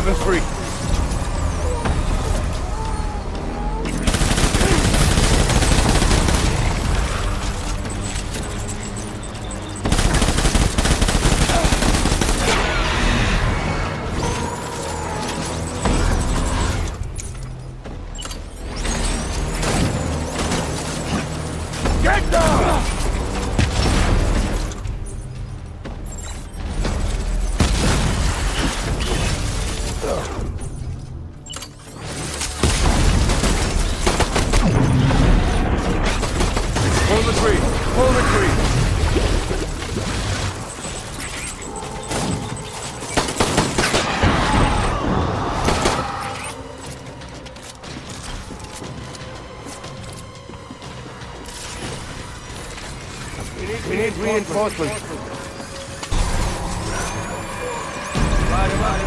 Weapons free. Get down! Hold the tree! Hold the tree! We need reinforcements. Light him up.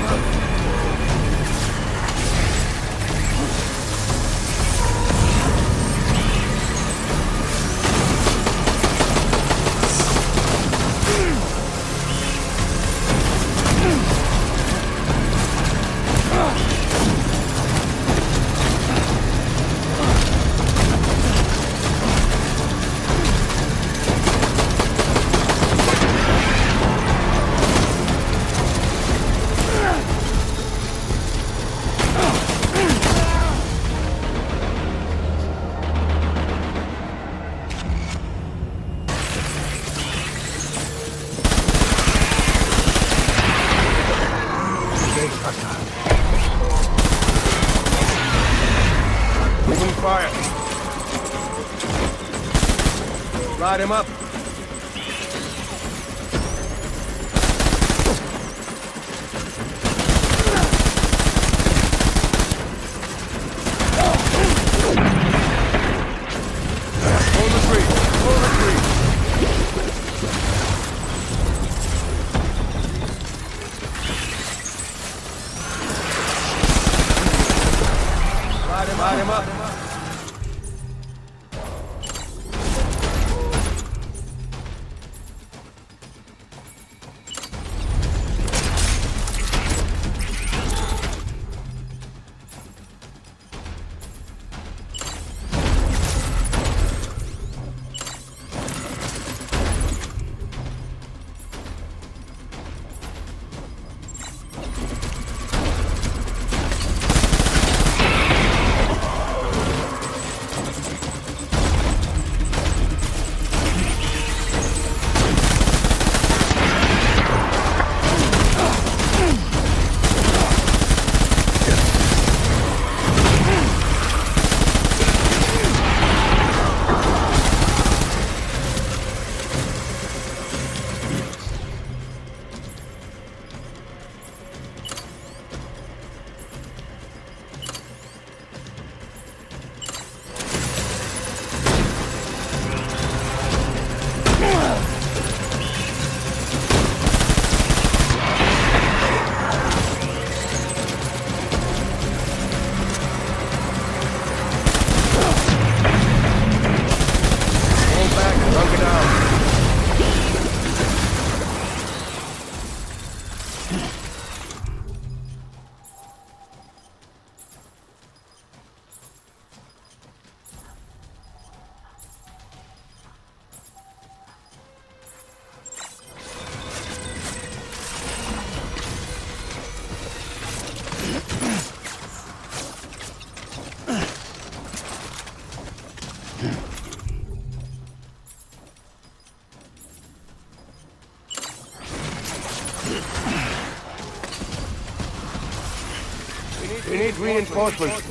Open fire. Light him up. Hold the tree. Hold the tree. Light him up. We need reinforcements.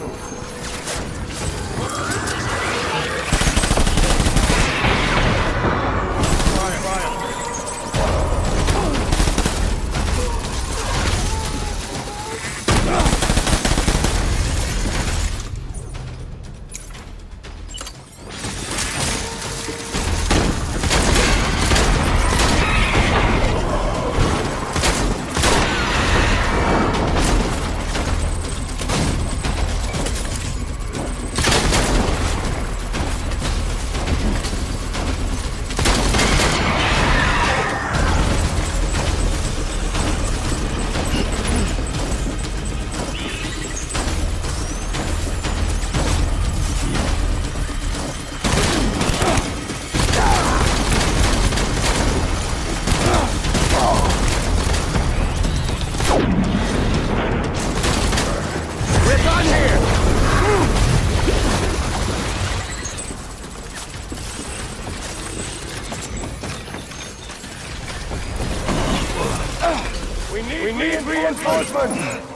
Reinforcements!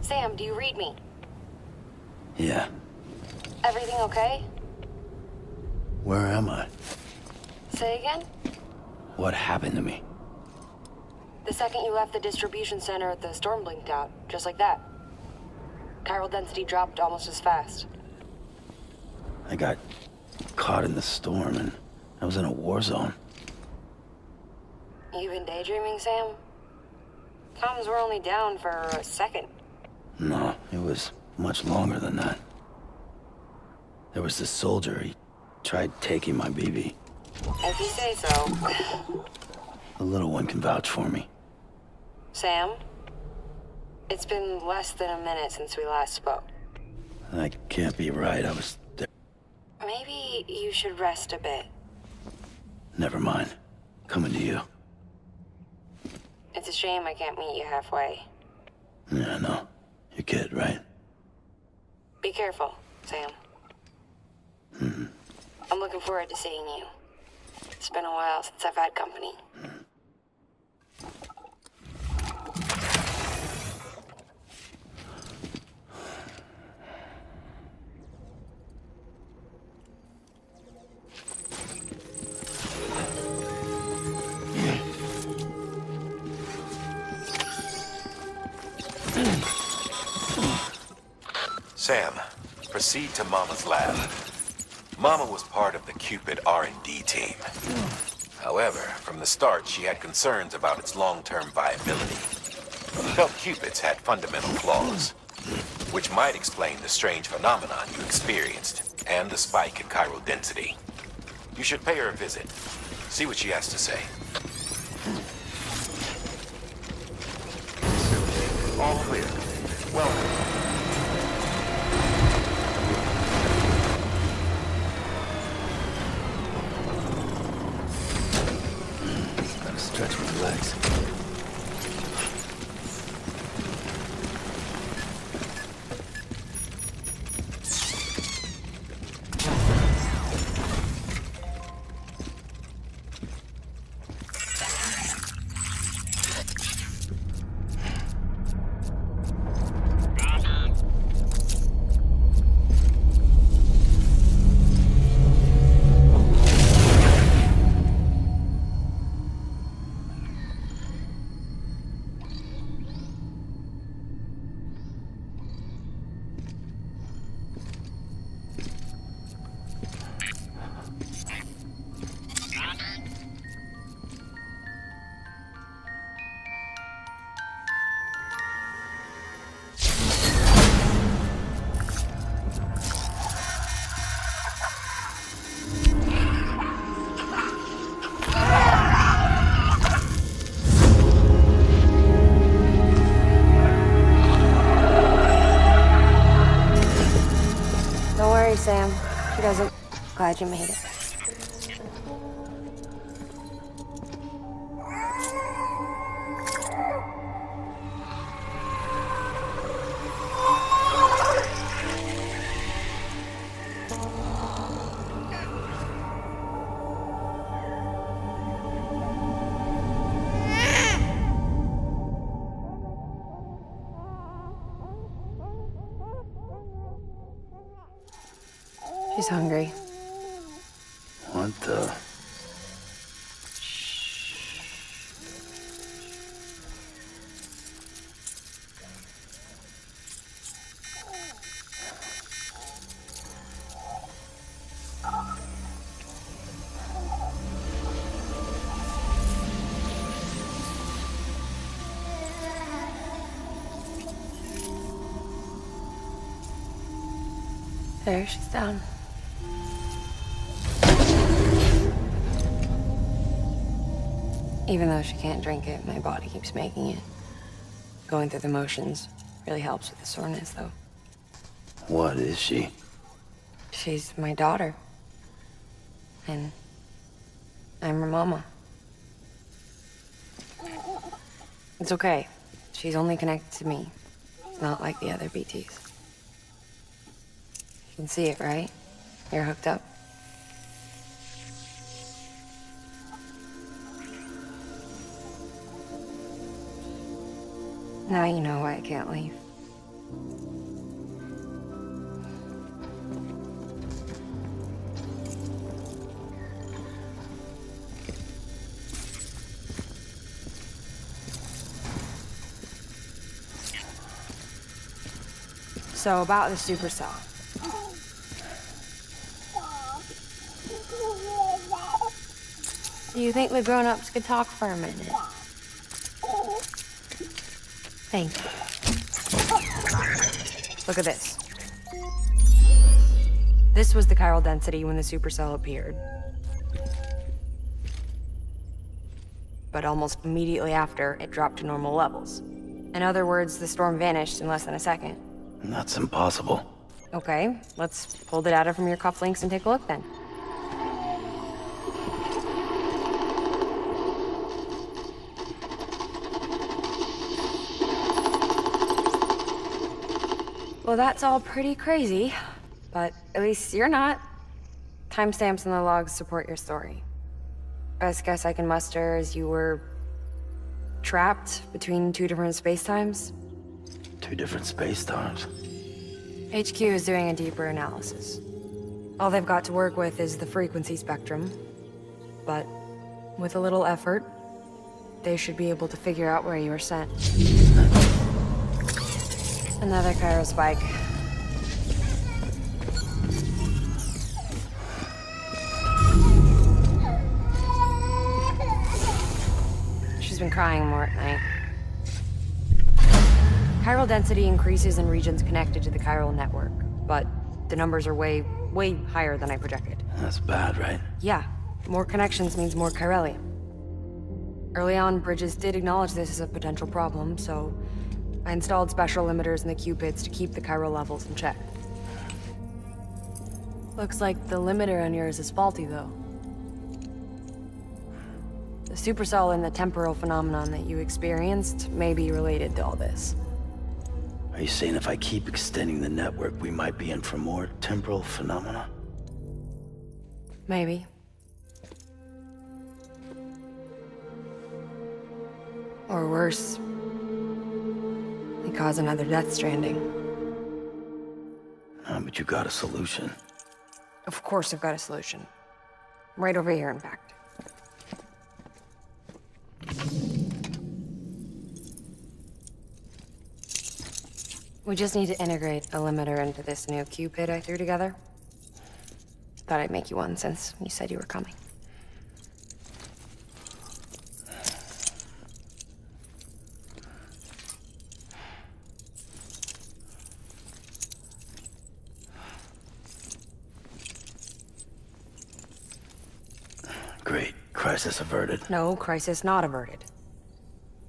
Sam, do you read me? Yeah. Everything okay? Where am I? Say again? What happened to me? The second you left the distribution center, the storm blinked out, just like that. Chiral density dropped almost as fast. I got caught in the storm and I was in a war zone. You been daydreaming, Sam? Comms were only down for a second. No, it was much longer than that. There was this soldier, he tried taking my BB. If you say so. The little one can vouch for me. Sam? It's been less than a minute since we last spoke. That can't be right, I was there. Maybe you should rest a bit. Never mind. Coming to you. It's a shame I can't meet you halfway. Yeah, I know. Your kid, right? Be careful, Sam. I'm looking forward to seeing you. It's been a while since I've had company. Sam, proceed to Mama's lab. Mama was part of the Cupid R&D team. However, from the start, she had concerns about its long-term viability. She felt Cupids had fundamental flaws, which might explain the strange phenomenon you experienced and the spike in chiral density. You should pay her a visit. See what she has to say. All clear. Welcome. Gotta stretch my legs. Glad you made it. She's hungry. What the? There, she's down. Even though she can't drink it, my body keeps making it. Going through the motions really helps with the soreness, though. What is she? She's my daughter. And I'm her mama. It's okay. She's only connected to me. Not like the other BTs. You can see it, right? You're hooked up. Now you know why I can't leave. So about the supercell. Do you think the grown-ups could talk for a minute? Thank you. Look at this. This was the chiral density when the supercell appeared. But almost immediately after, it dropped to normal levels. In other words, the storm vanished in less than a second. That's impossible. Okay, let's pull the data from your cufflinks and take a look then. Well, that's all pretty crazy, but at least you're not. Timestamps in the logs support your story. Best guess I can muster is you were trapped between two different spacetimes. Two different space times. HQ is doing a deeper analysis. All they've got to work with is the frequency spectrum, but with a little effort, they should be able to figure out where you were sent. Another chiral spike. She's been crying more at night. Chiral density increases in regions connected to the chiral network, but the numbers are way higher than I projected. That's bad, right? Yeah, more connections means more chiralium. Early on, Bridges did acknowledge this as a potential problem, so I installed special limiters in the Cupids to keep the chiral levels in check. Looks like the limiter on yours is faulty, though. The supercell and the temporal phenomenon that you experienced may be related to all this. Are you saying if I keep extending the network, we might be in for more temporal phenomena? Maybe. Or worse. They cause another death stranding. But you got a solution. Of course I've got a solution. Right over here, in fact. We just need to integrate a limiter into this new Cupid I threw together. Thought I'd make you one since you said you were coming. Great. Crisis averted. No, crisis not averted.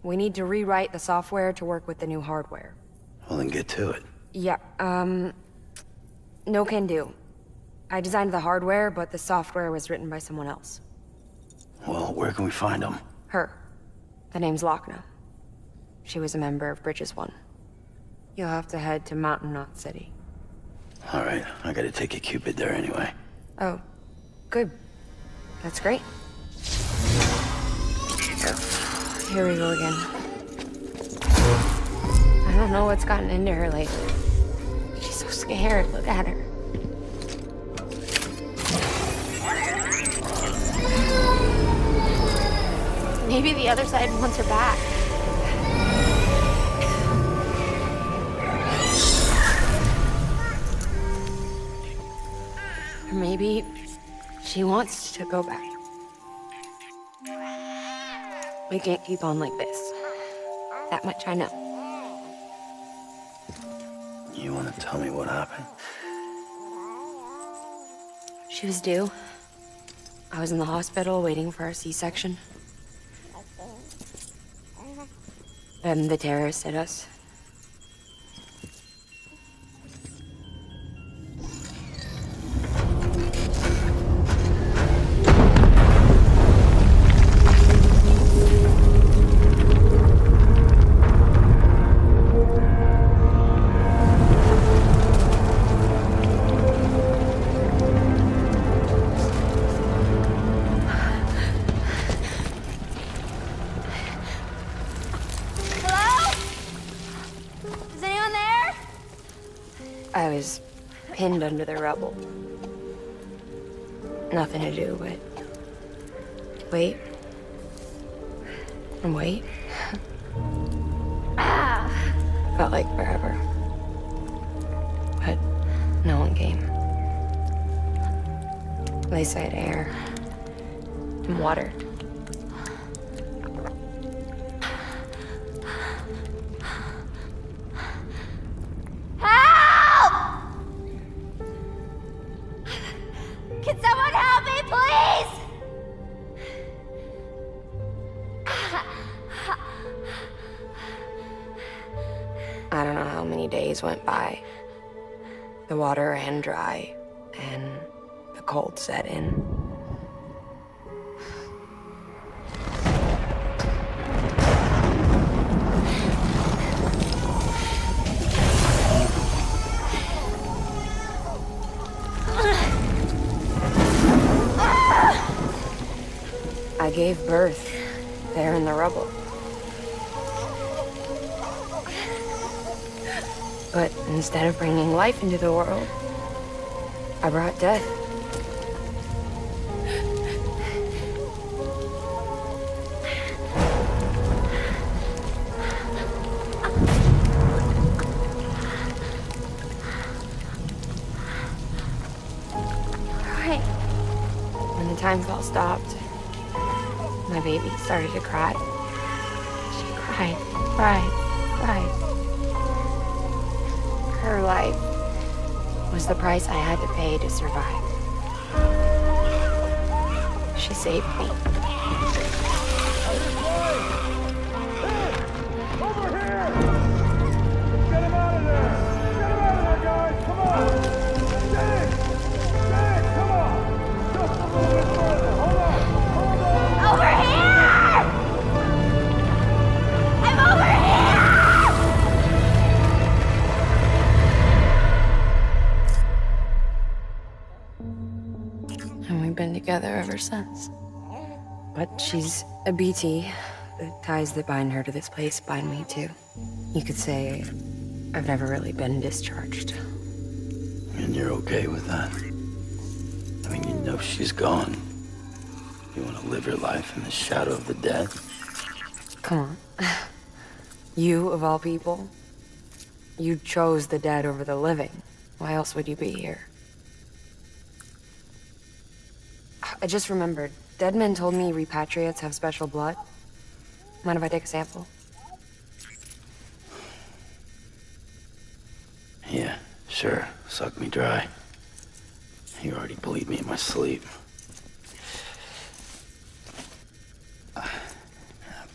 We need to rewrite the software to work with the new hardware. Well, then get to it. Yeah, no can do. I designed the hardware, but the software was written by someone else. Well, where can we find them? Her. The name's Lochna. She was a member of Bridges 1. You'll have to head to Mountain Knot City. All right, I gotta take a Cupid there anyway. Oh, good. That's great. Here we go again. I don't know what's gotten into her lately. She's so scared. Look at her. Maybe the other side wants her back. Or maybe she wants to go back. We can't keep on like this. That much I know. You wanna tell me what happened? She was due. I was in the hospital waiting for a C-section. And the terrorists hit us. I was pinned under the rubble. Nothing to do but wait and wait. Felt like forever. But no one came. They said air and water. Can someone help me, please? I don't know how many days went by. The water ran dry, and the cold set in. I gave birth there in the rubble. But instead of bringing life into the world, I brought death. Right. When the time fell stopped, my baby started to cry. She cried, cried, cried. Her life was the price I had to pay to survive. She saved me. Over here! Get him out of there! Get him out of there, guys! Come on! Get it! Get it! Come on! Just a little bit further! Hold on! Hold on! Over here! I'm over here! And we've been together ever since. But she's a BT. The ties that bind her to this place bind me too. You could say I've never really been discharged. And you're okay with that? I mean, you know she's gone. You want to live your life in the shadow of the dead? Come on. You, of all people, you chose the dead over the living. Why else would you be here? I just remembered. Dead men told me repatriates have special blood. Mind if I take a sample? Yeah, sure. Suck me dry. You already bleed me in my sleep. A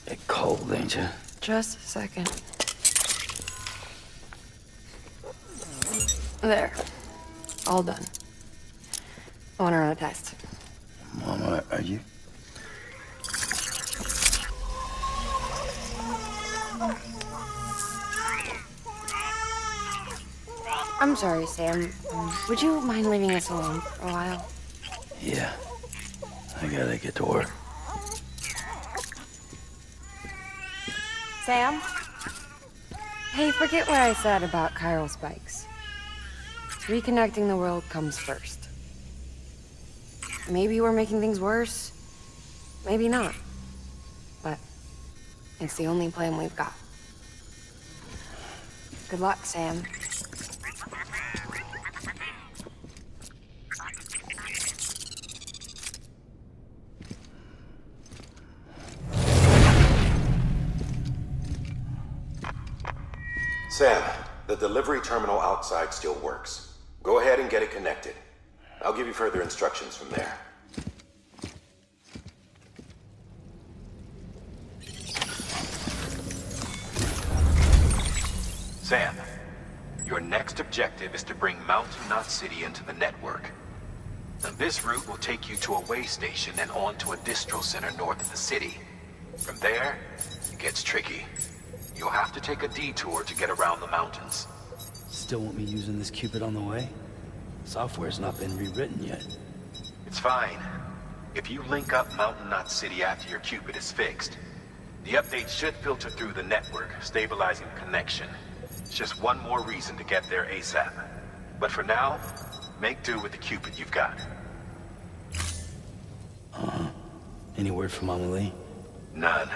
bit cold, ain't you? Just a second. There. All done. I want to run a test. Mama, are you? I'm sorry, Sam. Would you mind leaving us alone for a while? Yeah. I gotta get to work. Sam? Hey, forget what I said about chiral spikes. Reconnecting the world comes first. Maybe we're making things worse. Maybe not. But it's the only plan we've got. Good luck, Sam. Sam, the delivery terminal outside still works. Go ahead and get it connected. I'll give you further instructions from there. Sam, your next objective is to bring Mountain Knot City into the network. Now, this route will take you to a way station and on to a distro center north of the city. From there, it gets tricky. You'll have to take a detour to get around the mountains. Still want me using this Cupid on the way? Software's not been rewritten yet. It's fine. If you link up Mountain Knot City after your Cupid is fixed, the update should filter through the network, stabilizing the connection. It's just one more reason to get there ASAP. But for now, make do with the Cupid you've got. Any word from Mama Lee? None.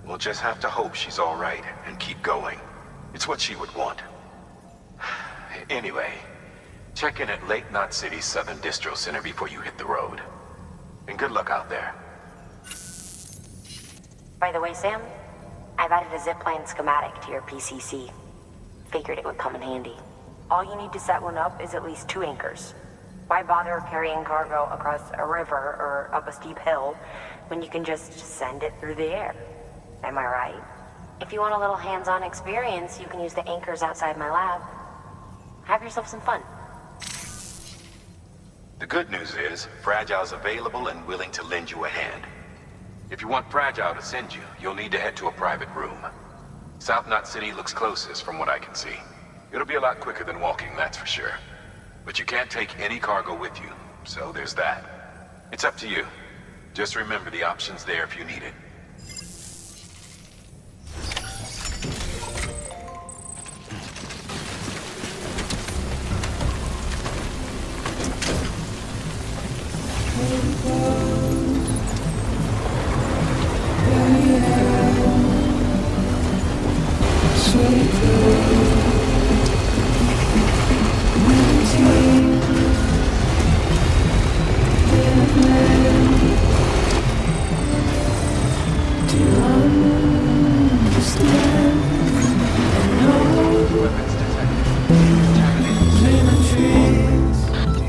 We'll just have to hope she's all right and keep going. It's what she would want. Anyway, check in at Lake Knot City's Southern Distro Center before you hit the road. And good luck out there. By the way, Sam, I've added a zipline schematic to your PCC. Figured it would come in handy. All you need to set one up is at least 2 anchors. Why bother carrying cargo across a river or up a steep hill when you can just send it through the air? Am I right? If you want a little hands-on experience, you can use the anchors outside my lab. Have yourself some fun. The good news is, Fragile's available and willing to lend you a hand. If you want Fragile to send you, you'll need to head to a private room. South Knot City looks closest from what I can see. It'll be a lot quicker than walking, that's for sure. But you can't take any cargo with you, so there's that. It's up to you. Just remember the option's there if you need it.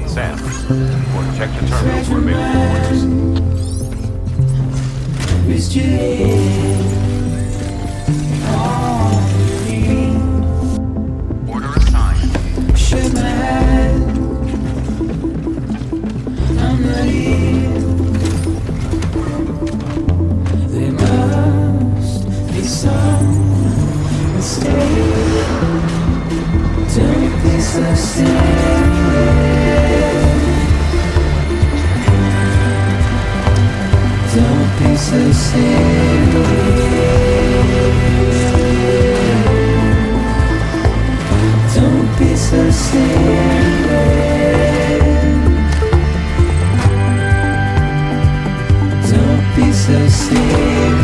Sam, check the terminal for available orders. Order assigned. There must be some mistake. Don't be so serious. Don't be so serious. Don't be so serious. Don't be so serious.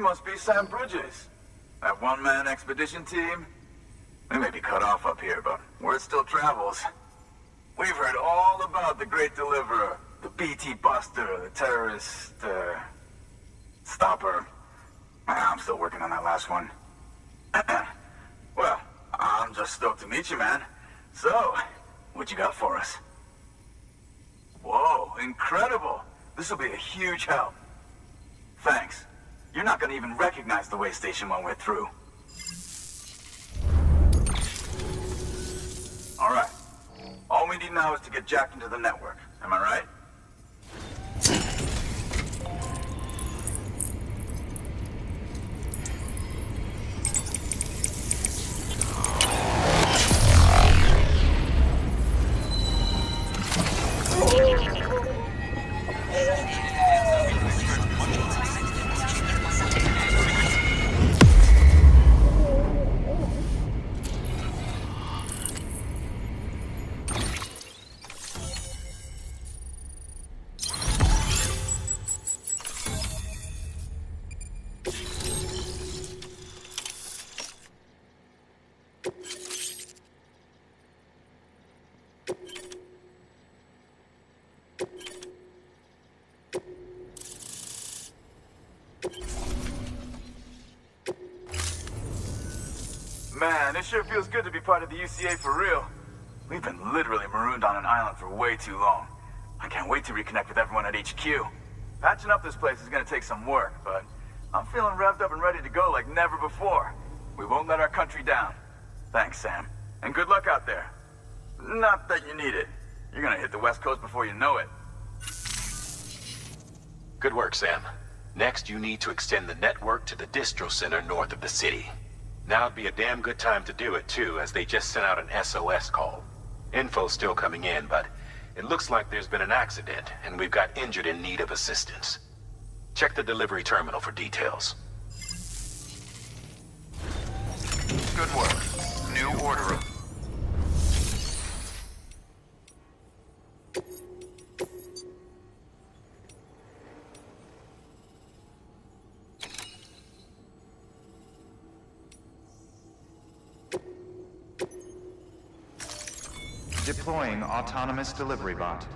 must be Sam Bridges. That one-man expedition team? We may be cut off up here, but word still travels. We've heard all about the Great Deliverer, the BT Buster, the terrorist, stopper. I'm still working on that last one. Well, I'm just stoked to meet you, man. So, what you got for us? Whoa, incredible! This will be a huge help. Thanks. You're not gonna even recognize the way Station 1 went through. Alright. All we need now is to get jacked into the network. Am I right? Man, it sure feels good to be part of the UCA for real. We've been literally marooned on an island for way too long. I can't wait to reconnect with everyone at HQ. Patching up this place is gonna take some work, but I'm feeling revved up and ready to go like never before. We won't let our country down. Thanks, Sam. And good luck out there. Not that you need it. You're gonna hit the West Coast before you know it. Good work, Sam. Next, you need to extend the network to the distro center north of the city. Now'd be a damn good time to do it, too, as they just sent out an SOS call. Info's still coming in, but it looks like there's been an accident, and we've got injured in need of assistance. Check the delivery terminal for details. Good work. New order. Deploying autonomous delivery bot.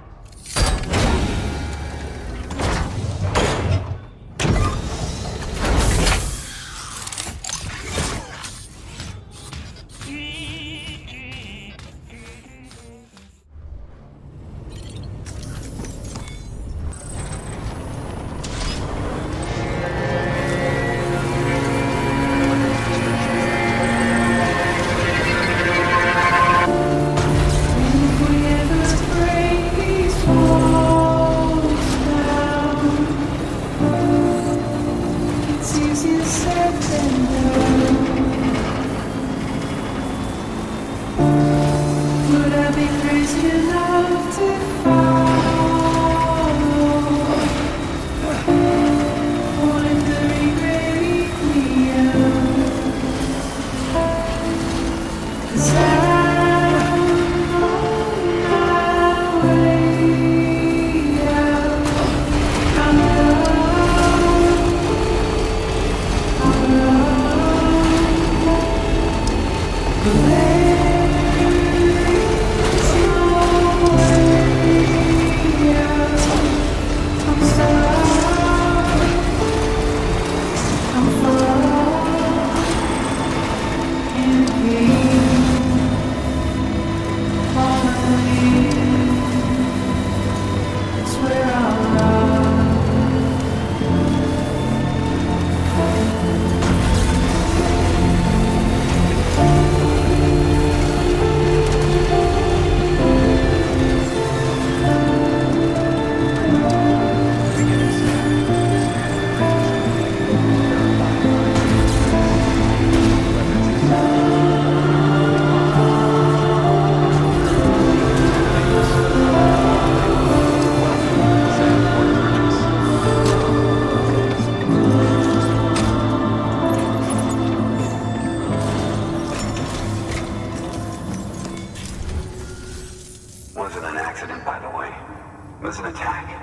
Wasn't an accident, by the way. It was an attack.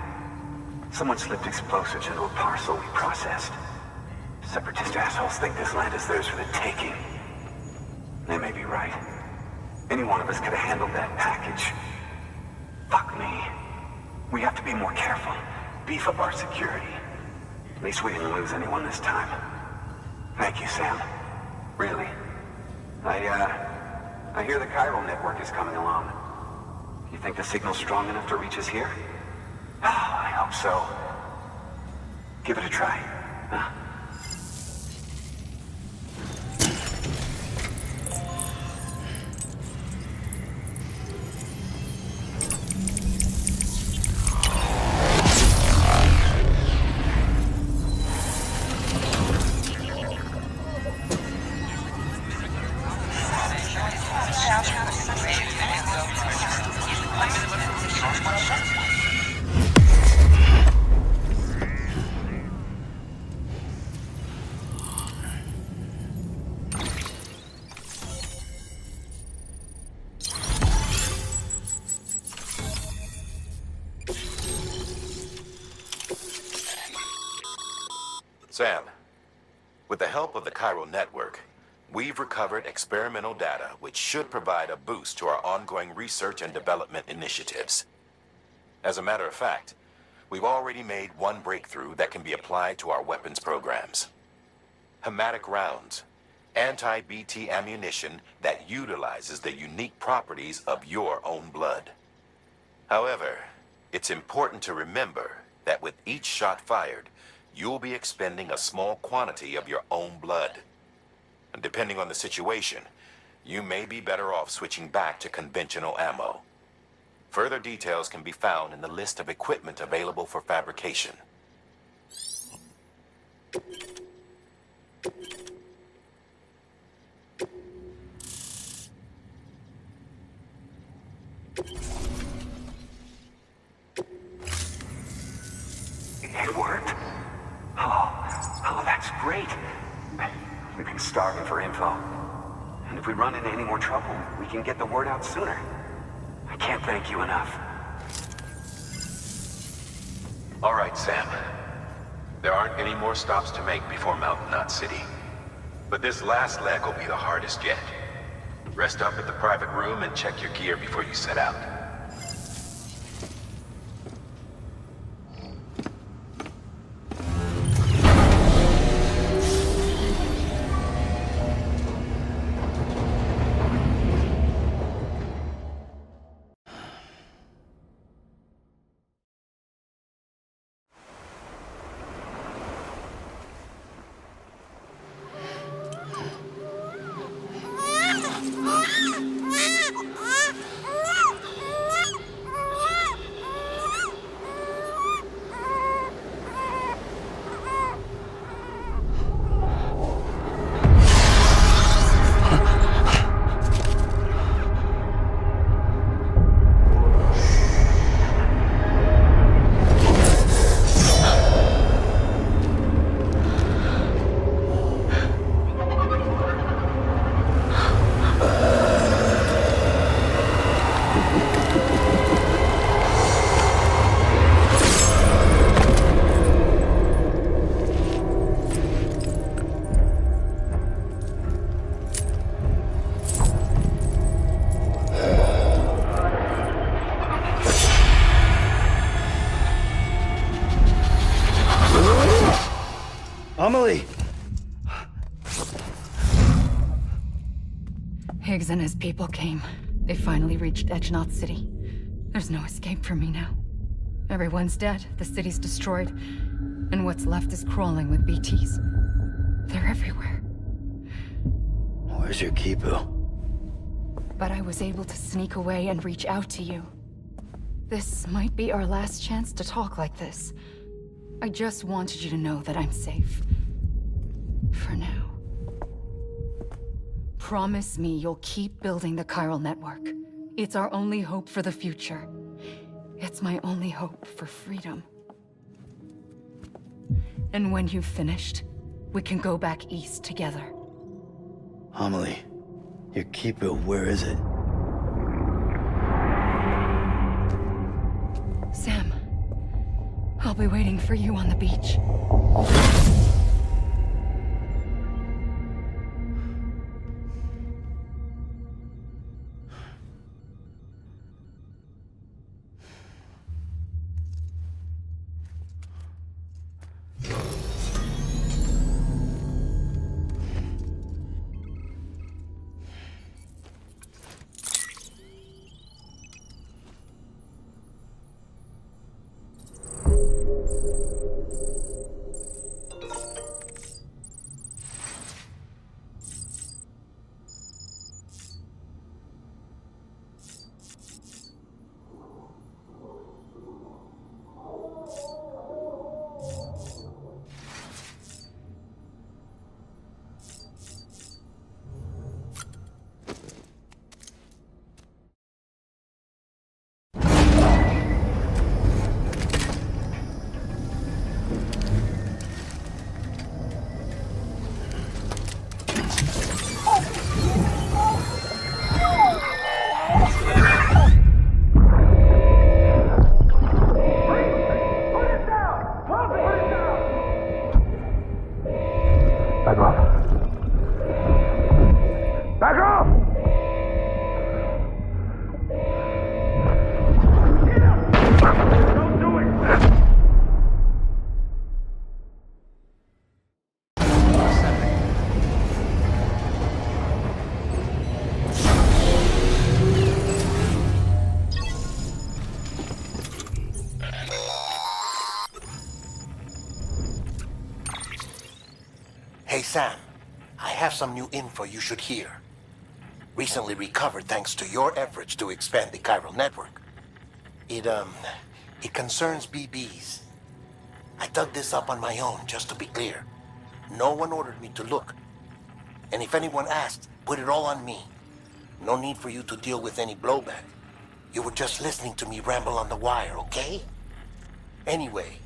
Someone slipped explosives into a parcel we processed. Separatist assholes think this land is theirs for the taking. They may be right. Any one of us could have handled that package. Fuck me. We have to be more careful. Beef up our security. At least we didn't lose anyone this time. Thank you, Sam. Really. I hear the chiral network is coming along. You think the signal's strong enough to reach us here? Oh, I hope so. Give it a try. Huh? Sam, with the help of the chiral network, we've recovered experimental data which should provide a boost to our ongoing research and development initiatives. As a matter of fact, we've already made one breakthrough that can be applied to our weapons programs. Hematic rounds, anti-BT ammunition that utilizes the unique properties of your own blood. However, it's important to remember that with each shot fired, you'll be expending a small quantity of your own blood. And depending on the situation, you may be better off switching back to conventional ammo. Further details can be found in the list of equipment available for fabrication. It worked? Oh, that's great. We've been starving for info. And if we run into any more trouble, we can get the word out sooner. I can't thank you enough. All right, Sam. There aren't any more stops to make before Mountain Knot City. But this last leg will be the hardest yet. Rest up at the private room and check your gear before you set out. Amelie! Higgs and his people came. They finally reached Edge Knot City. There's no escape for me now. Everyone's dead, the city's destroyed, and what's left is crawling with BTs. They're everywhere. Where's your Kipu? But I was able to sneak away and reach out to you. This might be our last chance to talk like this. I just wanted you to know that I'm safe. For now. Promise me you'll keep building the chiral network. It's our only hope for the future. It's my only hope for freedom. And when you've finished, we can go back east together. Amelie, your Kipu, where is it? Sam, I'll be waiting for you on the beach. Hey Sam, I have some new info you should hear. Recently recovered thanks to your efforts to expand the chiral network. It concerns BBs. I dug this up on my own, just to be clear. No one ordered me to look. And if anyone asked, put it all on me. No need for you to deal with any blowback. You were just listening to me ramble on the wire, okay? Anyway,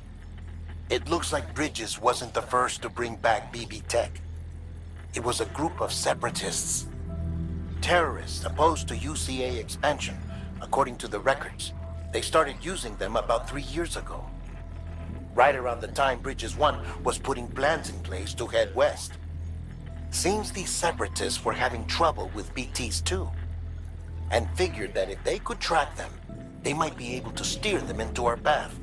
it looks like Bridges wasn't the first to bring back BB tech. It was a group of separatists. Terrorists opposed to UCA expansion, according to the records. They started using them about 3 years ago. Right around the time Bridges 1 was putting plans in place to head west. Seems these separatists were having trouble with BTs too, and figured that if they could track them, they might be able to steer them into our path.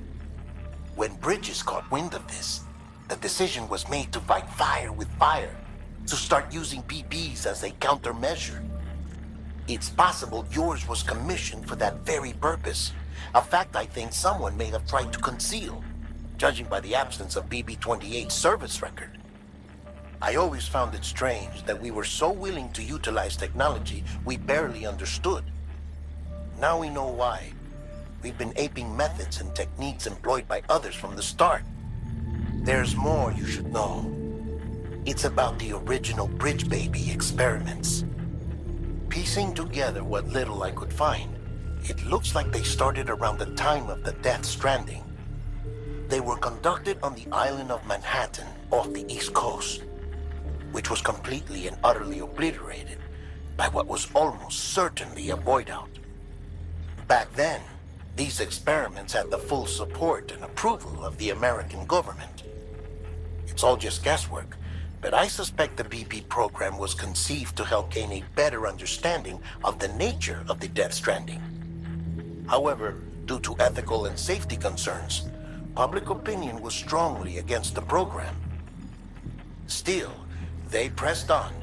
When Bridges caught wind of this, the decision was made to fight fire with fire, to start using BBs as a countermeasure. It's possible yours was commissioned for that very purpose, a fact I think someone may have tried to conceal, judging by the absence of BB-28's service record. I always found it strange that we were so willing to utilize technology we barely understood. Now we know why. We've been aping methods and techniques employed by others from the start. There's more you should know. It's about the original Bridge Baby experiments. Piecing together what little I could find, it looks like they started around the time of the Death Stranding. They were conducted on the island of Manhattan off the East Coast, which was completely and utterly obliterated by what was almost certainly a void out. Back then, these experiments had the full support and approval of the American government. It's all just guesswork, but I suspect the BP program was conceived to help gain a better understanding of the nature of the Death Stranding. However, due to ethical and safety concerns, public opinion was strongly against the program. Still, they pressed on,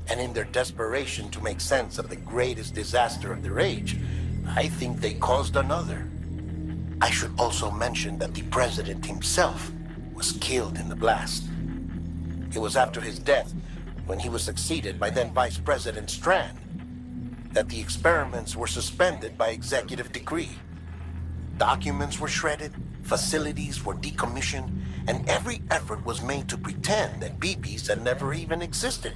and in their desperation to make sense of the greatest disaster of their age, I think they caused another. I should also mention that the president himself was killed in the blast. It was after his death, when he was succeeded by then Vice President Strand, that the experiments were suspended by executive decree. Documents were shredded, facilities were decommissioned, and every effort was made to pretend that BBs had never even existed.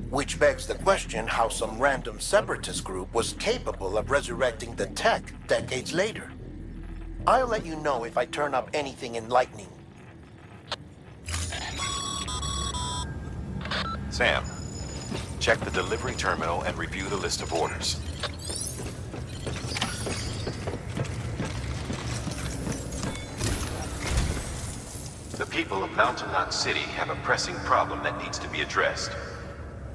Which begs the question how some random separatist group was capable of resurrecting the tech decades later. I'll let you know if I turn up anything enlightening. Sam, check the delivery terminal and review the list of orders. The people of Mountain Knot City have a pressing problem that needs to be addressed.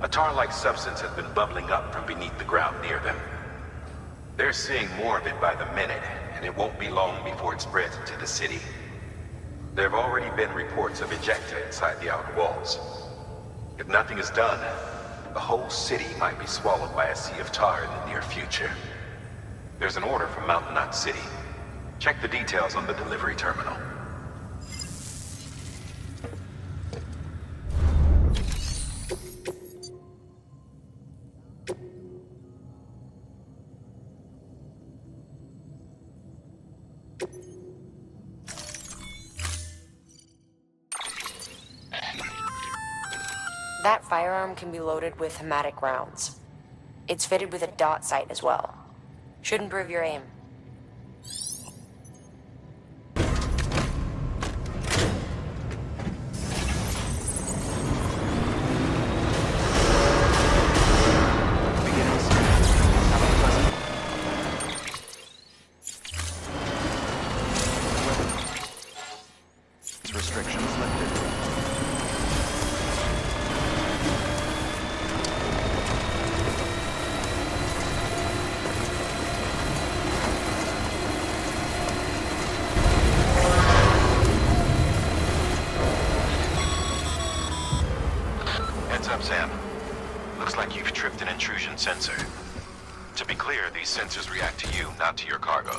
A tar-like substance has been bubbling up from beneath the ground near them. They're seeing more of it by the minute, and it won't be long before it spreads into the city. There have already been reports of ejecta inside the outer walls. If nothing is done, the whole city might be swallowed by a sea of tar in the near future. There's an order from Mountain Knot City. Check the details on the delivery terminal. That firearm can be loaded with hematic rounds. It's fitted with a dot sight as well. Should improve your aim. Restrictions lifted. Heads up, Sam. Looks like you've tripped an intrusion sensor. To be clear, these sensors react to you, not to your cargo.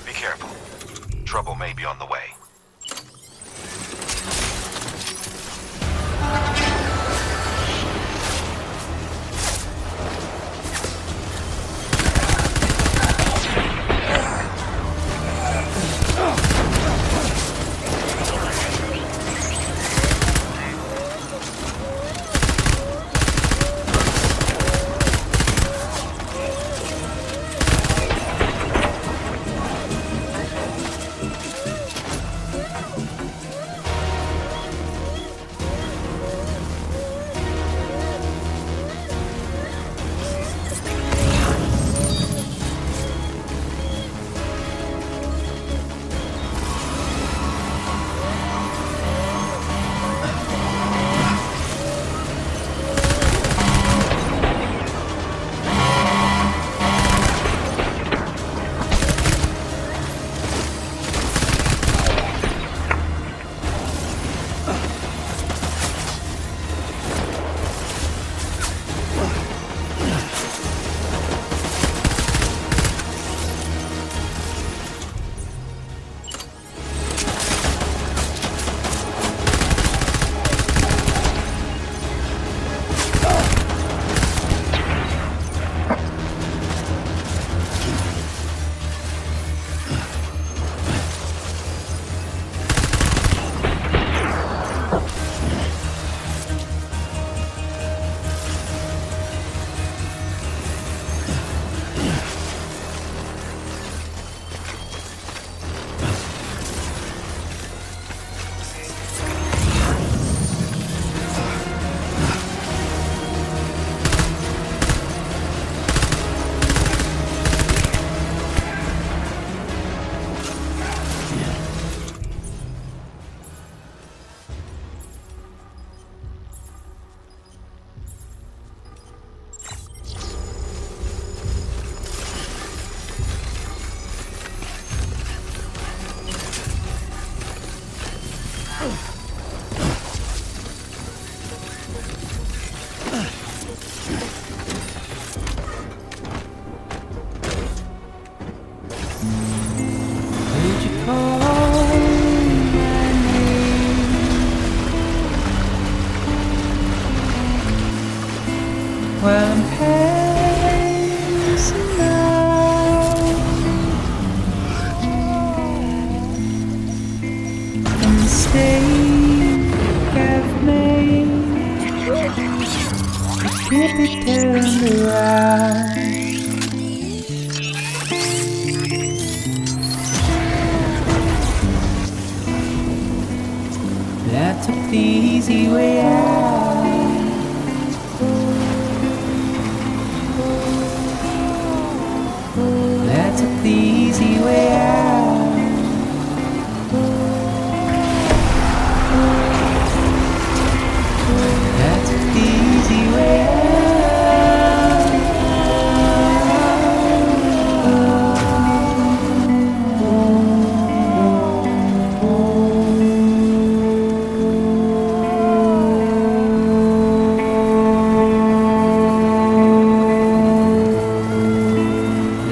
Be careful. Trouble may be on the way. mistake I've made can't be turned around. I took the easy way out. I took the easy way out. I took the easy way out.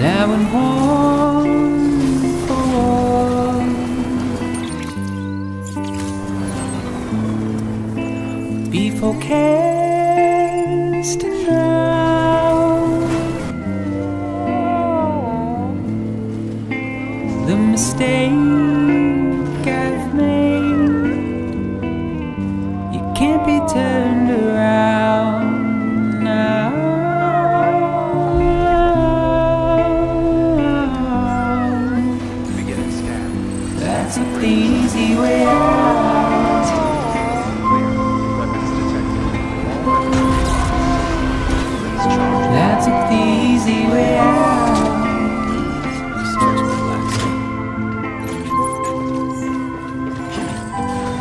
I went home for war before casting out the mistake I've made. You can't be turned around now. I took the easy way out. I took the easy way out.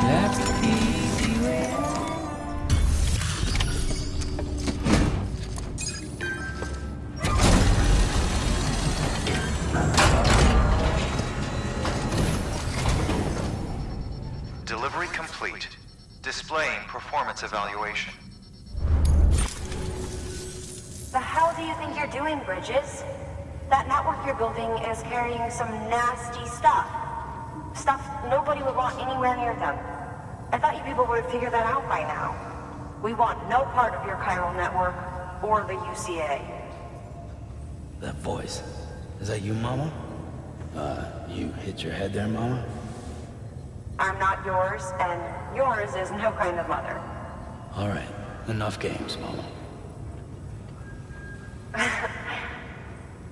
I took the easy way out. Delivery complete. Displaying performance evaluation. The hell do you think you're doing, Bridges? That network you're building is carrying some nasty stuff. Stuff nobody would want anywhere near them. I thought you people would have figured that out by now. We want no part of your chiral network or the UCA. That voice. Is that you, Mama? You hit your head there, Mama? I'm not yours, and yours is no kind of mother. All right. Enough games, Mama.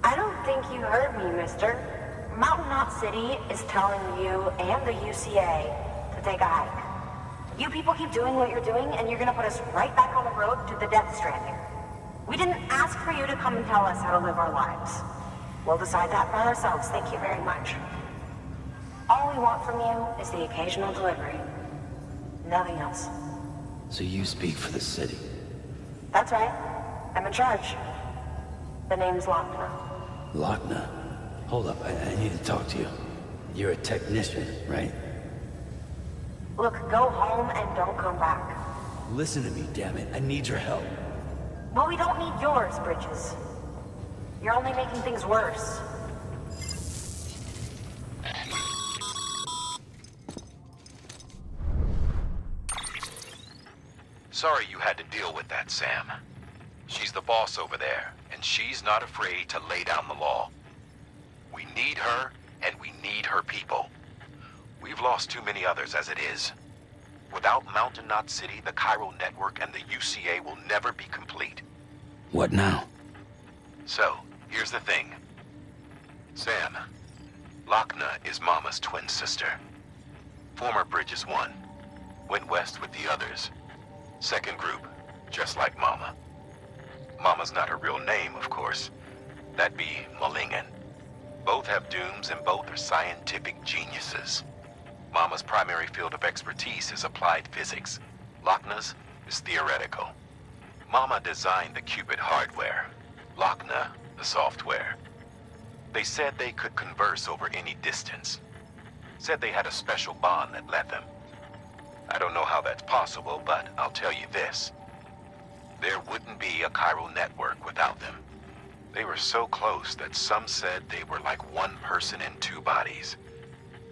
I don't think you heard me, mister. Mountain Knot City is telling you and the UCA to take a hike. You people keep doing what you're doing, and you're gonna put us right back on the road to the death stranding. We didn't ask for you to come and tell us how to live our lives. We'll decide that for ourselves, thank you very much. All we want from you is the occasional delivery. Nothing else. So you speak for the city? That's right. I'm in charge. The name's Lochner. Lochner? Hold up, I need to talk to you. You're a technician, right? Look, go home and don't come back. Listen to me, damn it. I need your help. Well, we don't need yours, Bridges. You're only making things worse. Sorry you had to deal with that, Sam. She's the boss over there, and she's not afraid to lay down the law. We need her, and we need her people. We've lost too many others as it is. Without Mountain Knot City, the chiral network, and the UCA will never be complete. What now? So, here's the thing. Sam, Lochner is Mama's twin sister. Former Bridges 1. Went west with the others. Second group, just like Mama. Mama's not her real name, of course. That'd be Malingen. Both have dooms and both are scientific geniuses. Mama's primary field of expertise is applied physics. Lochner's is theoretical. Mama designed the Cupid hardware. Lochner, the software. They said they could converse over any distance. Said they had a special bond that led them. I don't know how that's possible, but I'll tell you this. There wouldn't be a chiral network without them. They were so close that some said they were like one person in two bodies.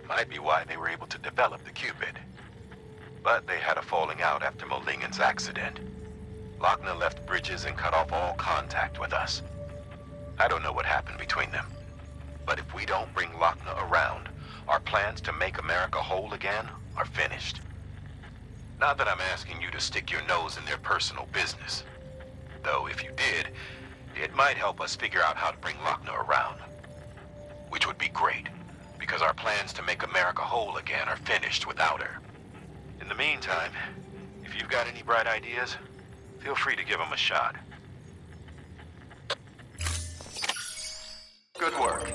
Might be why they were able to develop the Cupid. But they had a falling out after Molingen's accident. Lochner left Bridges and cut off all contact with us. I don't know what happened between them. But if we don't bring Lochner around, our plans to make America whole again are finished. Not that I'm asking you to stick your nose in their personal business. Though if you did, it might help us figure out how to bring Lochner around. Which would be great, because our plans to make America whole again are finished without her. In the meantime, if you've got any bright ideas, feel free to give them a shot. Good work.